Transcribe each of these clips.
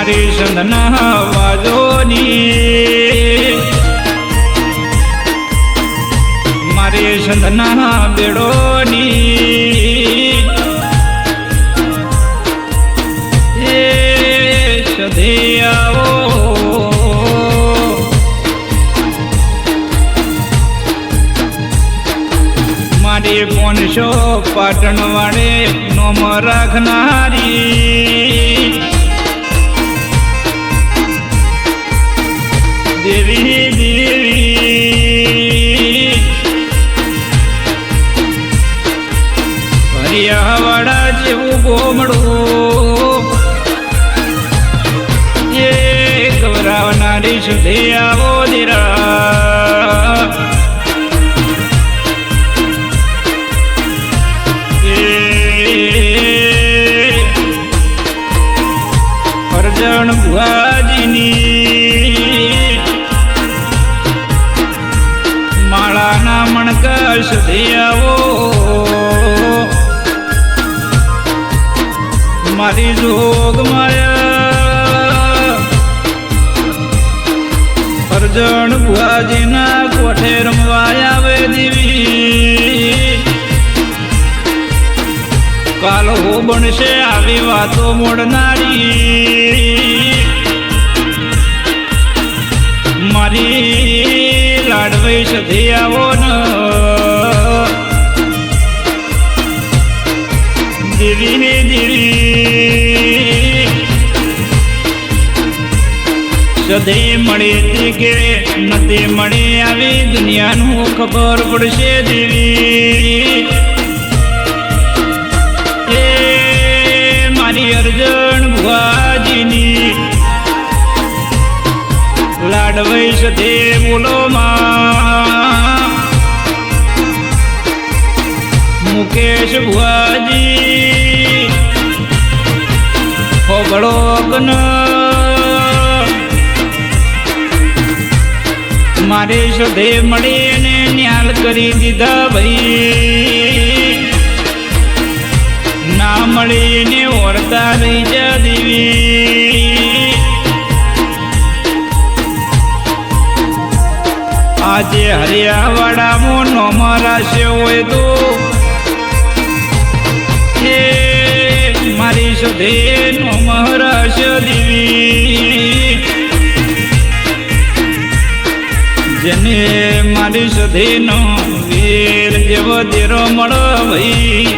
મારી સંધના વાજોની મારી સંધના બેડોની એ સધિયાઓ મારી 500 પાટણ વાળે નોમ રાખનારી દેવી દેવી હરિયાવાડા જેવું ગોમડું એ ગવરાવનારી સુધી આવો દીરા અર્જણ ભુવાજીની માળાના મણકા સુધી આવો મારી જોગ માયા અર્જણ ભુવાજીના કોઠે રમવા આવે દેવી કાલ હો બનશે આવી વાતો મોડનારી મારી લાડવઈ સધી આવો ન દેવી દેવી સધી મળી કે નથી મળી આવી દુનિયાનું ખબર પડશે દેવી એ મારી અર્જણ ભુવાજીની લાડવઈ સધે બોલો માં મુકેશ ભુવાજી હોબળો ગન મારે સધે મળીને ન્યાલ કરી દીધા ભાઈ ના મળીને ઓરતા રહી જા દેવી આજે હરિયાવાડામાં નોમ રાશે હોય તો એ મારી સધે નોમ રાશ દેવી જેને મારી સધે નો વીર જેવો દેરો મળો ભાઈ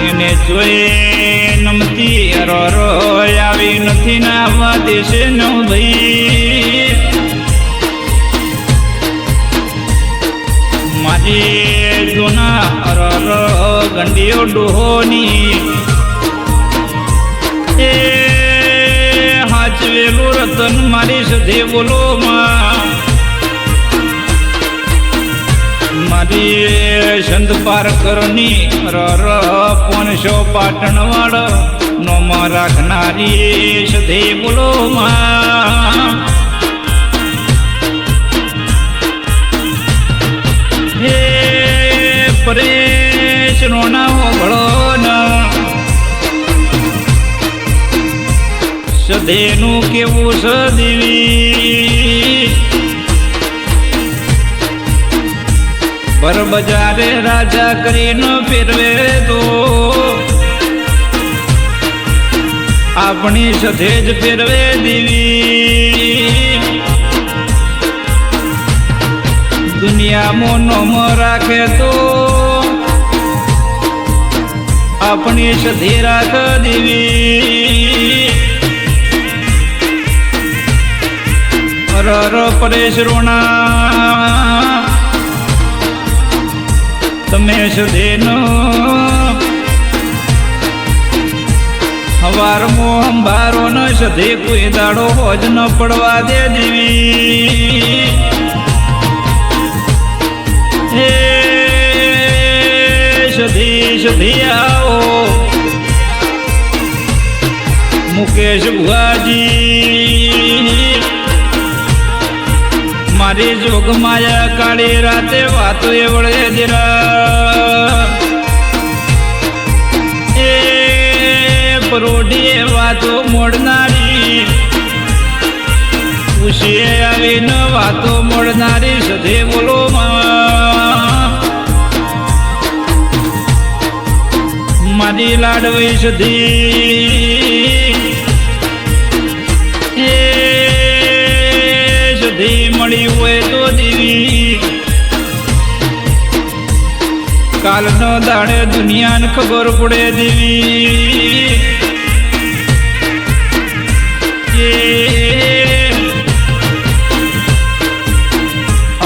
એને જોઈ નમતી રો આવી નથી નાવા દેશે નો ભાઈ મારી જોના ગંડીઓ ડોહોની એ હાચવેલું રતન મારી સધે બોલો માં મારી સંત પારકરની 500 પાટણ વાળ નોમ રાખનારી સધે બોલો માં હે પરેશ રોના હોબળો ન સધેનું કેવું સદેવી પર બજારે રાજા કરીને ફેરવે તો આપણી સધે જ ફેરવે દેવી દુનિયામાં નોમ રાખે તો આપણી સધે રાખ દેવી પરેશ રોણા તમે સધેનો હવાર મોહંબારો ન સધે કોઈ દાડો હોજ ન પડવા દે દેવી હે સધી સધી આવો મુકેશ ભુવાજી મારી જોગ માયા કાળી રાતે વાતો એ વળે જરા એ પરોઢીએ વાતો મોડનારી, ખુશીએ આવીને વાતો મોડનારી સધે બોલો મારી લાડવી સધી સધી મળી હોય તો દેવી કાલનો દાડે દુનિયાને ખબર પડે દેવી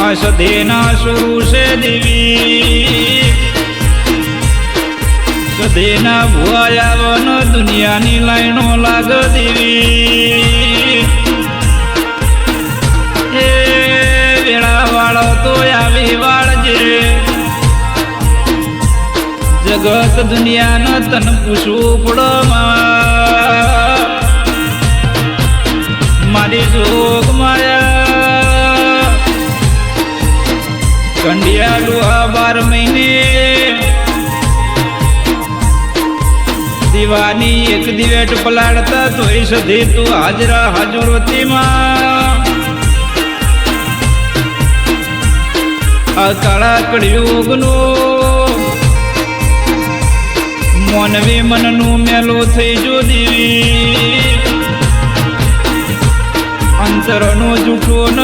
આ સધેના સુરુ છે દેવી સધેના ભુઆયાવનો દુનિયાની લાઈનો લાગ દેવી એ વેળા વાળો તો આવી વાળજે જગત દુનિયાનો તન પૂછવું પડો મારી જોગ માયા કંડિયાલુ આ 12 મહિને દીવાની એક દિવેટ પલાળતા તોય સધી તું હાજરા હાજરતીમાં આ કાળા કળિયુગનો મોનવી મનનું મેલું થઈ જો દેવી અંતરનો જૂઠો ન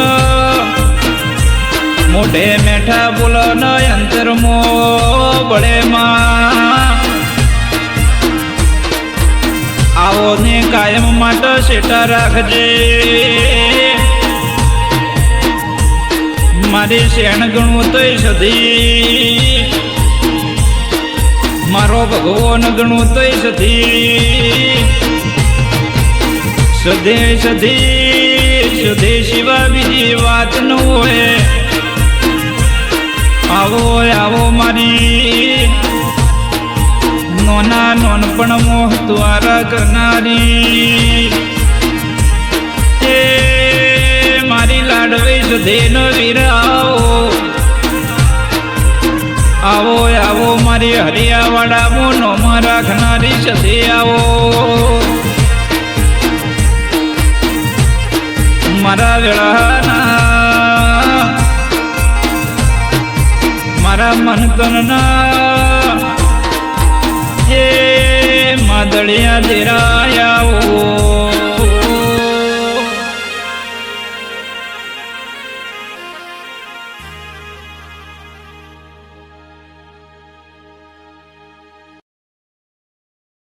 મોઢે મેઠા બોલો ન અંતરમો બળે માં આવો ને કાયમ માટે સેટા રાખજે મારી શેણ ગણવું તોય સધી મારો ભગવાન ગણું તોય સધી સધે સધી સધે શિવા બીજી વાત ન હોય આવો આવો મારી નોના નોનપણ મોહ દ્વારા કરનારી એ મારી લાડવી સધે ન વીર આવો આવો મારી હરિયાવાડા મોનોમાં રાખનારી સધે આવો મારા વેળાના મારા મનતનના એ માદળિયા દેરાયા